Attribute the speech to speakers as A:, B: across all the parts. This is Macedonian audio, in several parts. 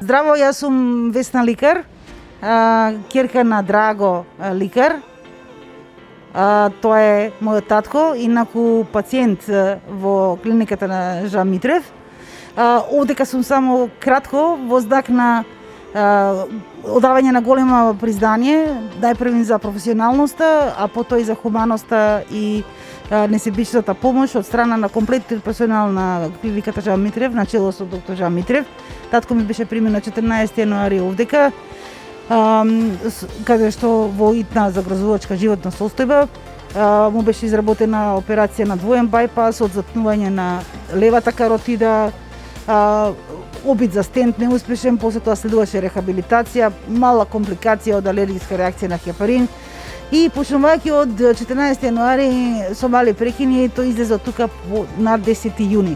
A: Здраво, јас сум Весна лекар, ќерка на Драго лекар. Тоа е мојот татко, инаку пациент во клиниката на Жан Митрев. Овдека сум само кратко во знак на одавање на голема признание, најпрвен за професионалноста, а потоа и за хуманоста и несебичната помош од страна на комплетниот персонал на клиниката Жан Митрев, на чело со доктор Жан Митрев. Татко ми беше примен на 14 јануари овдека, каде што во итна загрозувачка животна состојба му беше изработена операција на двоен бајпас, одзапнување на левата каротида, обид за стент неуспешен, после тоа следуваше рехабилитација, мала компликација од алергиска реакција на хепарин и почнувајќи од 14 јануари со мали прекини тој излезе од тука на 10 јуни.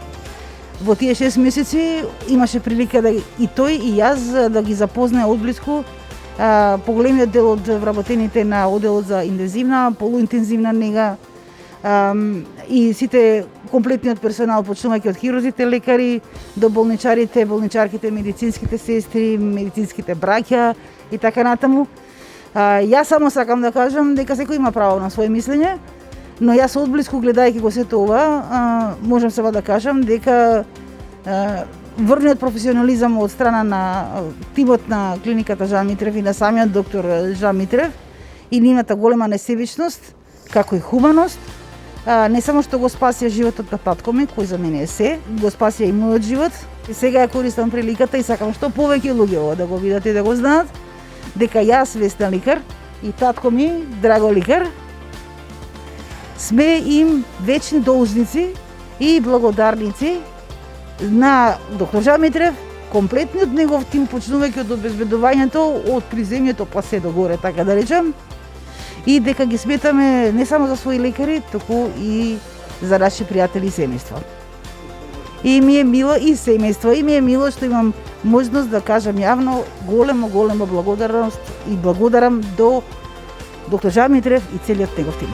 A: Во тие 6 месеци имаше прилика да и тој и јас да ги запознае одблиску поголемиот дел од вработените на оделот за интензивна, полуинтензивна нега и сите комплетниот персонал, почнувајќи од хирурзите, лекари, до болничарите, болничарките, медицинските сестри, медицинските браќа и така натаму. Јас само сакам да кажам дека секој има право на своје мислење, но јас одблиску гледајќи го сето ова, можам сега да кажам дека врвниот професионализам од страна на тимот на клиниката Жан Митрев и на самиот доктор Жан Митрев и нивната голема несебичност, како и хуманост, не само што го спасија животот на татко ми, кој за мене е се, го спасија и мојот живот. И сега ја користам приликата и сакам што повеќе луѓе да го видат и да го знаат, дека јас, Весна лекар, и татко ми, Драго лекар, сме им вечни должници и благодарници на доктор Жан Митрев, комплетниот негов тим, почнувајќи од обезбедувањето од приземјето па се до горе, така да речем, и дека ги сметаме не само за своји лекари, туку и за наши пријатели и семејства. И ми е мило и семејство, и ми е мило што имам можност да кажам јавно голема благодарност и благодарам до доктор Жан Митрев и целиот негов тим.